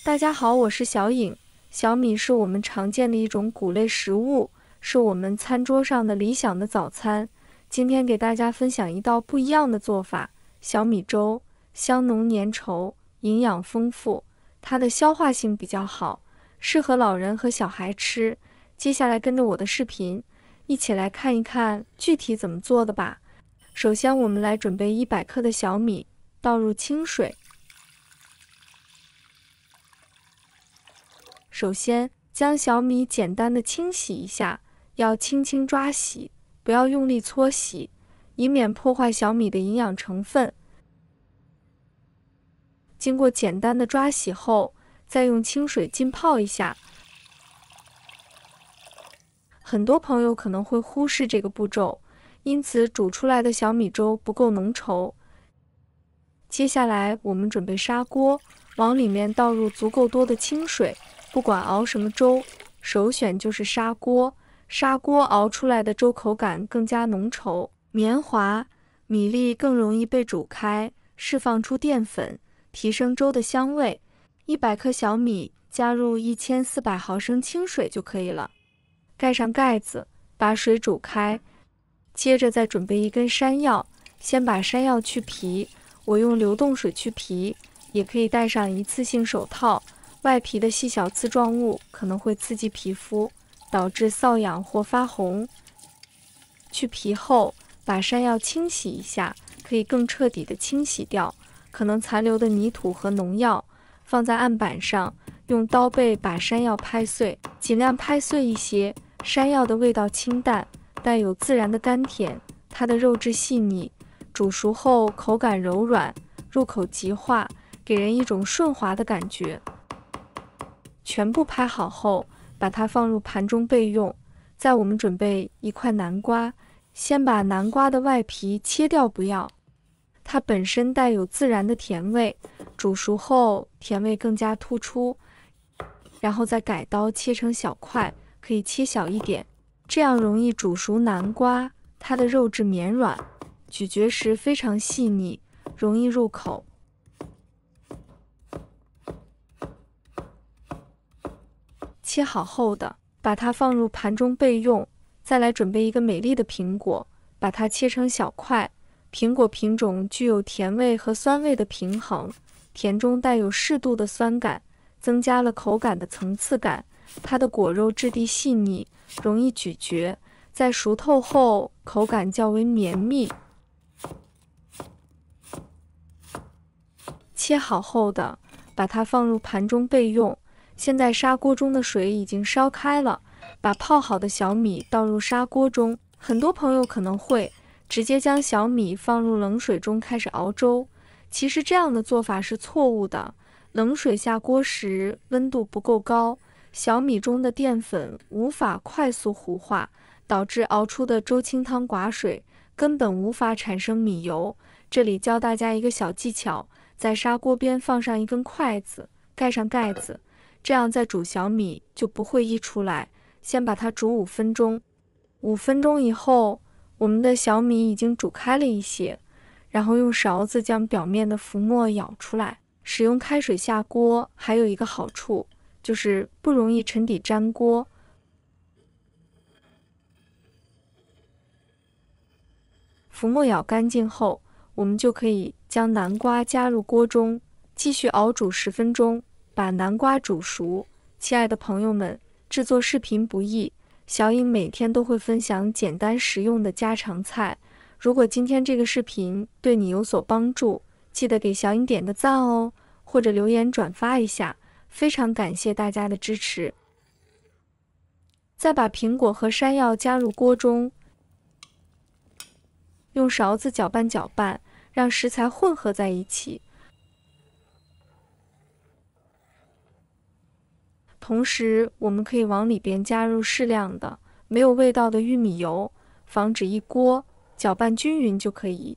大家好，我是小颖。小米是我们常见的一种谷类食物，是我们餐桌上的理想的早餐。今天给大家分享一道不一样的做法——小米粥，香浓粘稠，营养丰富，它的消化性比较好，适合老人和小孩吃。接下来跟着我的视频，一起来看一看具体怎么做的吧。首先，我们来准备100克的小米，倒入清水。首先，将小米简单的清洗一下，要轻轻抓洗，不要用力搓洗，以免破坏小米的营养成分。经过简单的抓洗后，再用清水浸泡一下。很多朋友可能会忽视这个步骤，因此煮出来的小米粥不够浓稠。接下来，我们准备砂锅，往里面倒入足够多的清水。不管熬什么粥，首选就是砂锅。砂锅熬出来的粥口感更加浓稠、绵滑，米粒更容易被煮开，释放出淀粉，提升粥的香味。100克小米加入1400毫升清水就可以了。盖上盖子，把水煮开。接着再准备1根山药，先把山药去皮，我用流动水去皮，也可以戴上一次性手套。外皮的细小刺状物可能会刺激皮肤，导致瘙痒或发红。去皮后，把山药清洗一下，可以更彻底的清洗掉可能残留的泥土和农药。放在案板上，用刀背把山药拍碎，尽量拍碎一些。山药的味道清淡，带有自然的甘甜，它的肉质细腻，煮熟后口感柔软，入口即化，给人一种顺滑的感觉。全部拍好后，把它放入盘中备用。再我们准备1块南瓜，先把南瓜的外皮切掉不要，它本身带有自然的甜味，煮熟后甜味更加突出。然后再改刀切成小块，可以切小一点，这样容易煮熟南瓜，它的肉质绵软，咀嚼时非常细腻，容易入口。切好后的，把它放入盘中备用。再来准备一个美丽的苹果，把它切成小块。苹果品种具有甜味和酸味的平衡，甜中带有适度的酸感，增加了口感的层次感。它的果肉质地细腻，容易咀嚼，在熟透后口感较为绵密。切好后的，把它放入盘中备用。现在砂锅中的水已经烧开了，把泡好的小米倒入砂锅中。很多朋友可能会直接将小米放入冷水中开始熬粥，其实这样的做法是错误的。冷水下锅时温度不够高，小米中的淀粉无法快速糊化，导致熬出的粥清汤寡水，根本无法产生米油。这里教大家一个小技巧，在砂锅边放上1根筷子，盖上盖子，这样在煮小米就不会溢出来。先把它煮5分钟，5分钟以后，我们的小米已经煮开了一些，然后用勺子将表面的浮沫舀出来。使用开水下锅还有一个好处，就是不容易沉底粘锅。浮沫舀干净后，我们就可以将南瓜加入锅中，继续熬煮10分钟，把南瓜煮熟。亲爱的朋友们，制作视频不易，小颖每天都会分享简单实用的家常菜。如果今天这个视频对你有所帮助，记得给小颖点个赞哦，或者留言转发一下，非常感谢大家的支持。再把苹果和山药加入锅中，用勺子搅拌搅拌，让食材混合在一起。同时，我们可以往里边加入适量的没有味道的玉米油，防止一锅搅拌均匀就可以。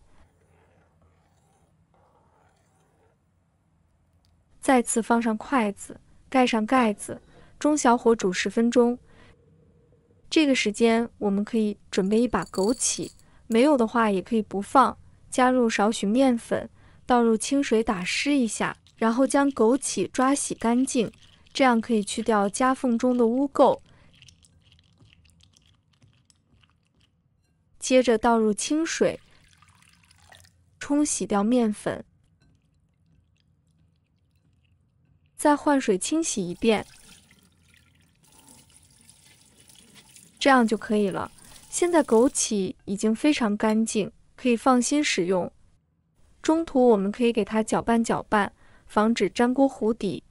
再次放上筷子，盖上盖子，中小火煮10分钟。这个时间我们可以准备一把枸杞，没有的话也可以不放。加入少许面粉，倒入清水打湿一下，然后将枸杞抓洗干净，这样可以去掉夹缝中的污垢。接着倒入清水，冲洗掉面粉，再换水清洗一遍，这样就可以了。现在枸杞已经非常干净，可以放心使用。中途我们可以给它搅拌搅拌，防止粘锅糊底。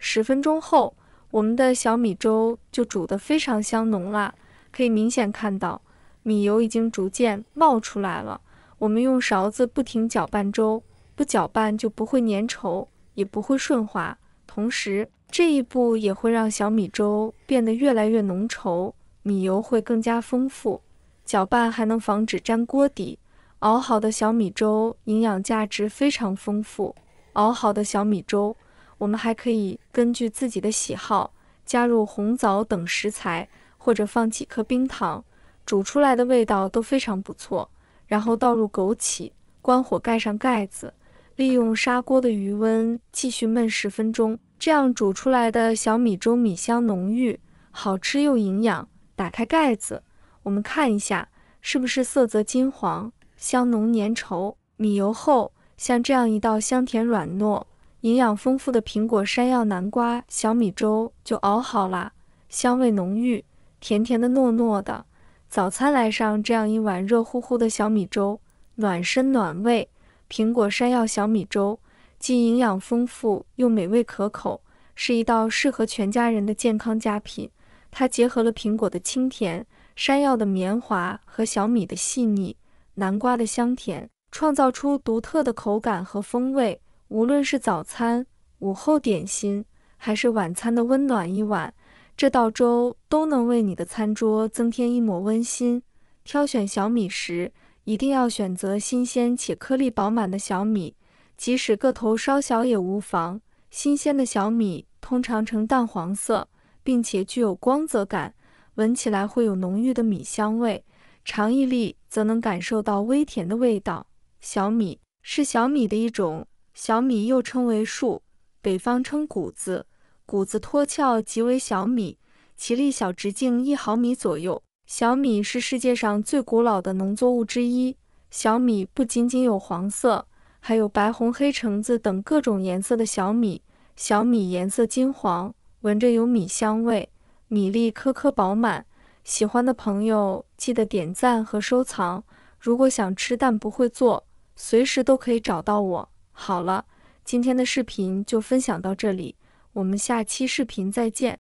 10分钟后，我们的小米粥就煮得非常香浓啦，可以明显看到米油已经逐渐冒出来了。我们用勺子不停搅拌粥，不搅拌就不会粘稠，也不会顺滑。同时，这一步也会让小米粥变得越来越浓稠，米油会更加丰富。搅拌还能防止粘锅底。熬好的小米粥营养价值非常丰富。熬好的小米粥，我们还可以根据自己的喜好加入红枣等食材，或者放几颗冰糖，煮出来的味道都非常不错。然后倒入枸杞，关火盖上盖子，利用砂锅的余温继续焖10分钟，这样煮出来的小米粥米香浓郁，好吃又营养。打开盖子，我们看一下是不是色泽金黄，香浓粘稠。米油后，像这样一道香甜软糯、营养丰富的苹果山药南瓜小米粥就熬好啦，香味浓郁，甜甜的糯糯的。早餐来上这样一碗热乎乎的小米粥，暖身暖胃。苹果山药小米粥既营养丰富又美味可口，是一道适合全家人的健康佳品。它结合了苹果的清甜、山药的绵滑和小米的细腻、南瓜的香甜，创造出独特的口感和风味。无论是早餐、午后点心，还是晚餐的温暖一碗，这道粥都能为你的餐桌增添一抹温馨。挑选小米时，一定要选择新鲜且颗粒饱满的小米，即使个头稍小也无妨。新鲜的小米通常呈淡黄色，并且具有光泽感，闻起来会有浓郁的米香味，尝一粒则能感受到微甜的味道。小米是小米的一种，小米又称为树，北方称谷子。谷子脱壳即为小米，其粒小直径1毫米左右。小米是世界上最古老的农作物之一。小米不仅仅有黄色，还有白、红、黑、橙子等各种颜色的小米。小米颜色金黄，闻着有米香味，米粒颗颗饱满。喜欢的朋友记得点赞和收藏。如果想吃但不会做，随时都可以找到我。好了，今天的视频就分享到这里，我们下期视频再见。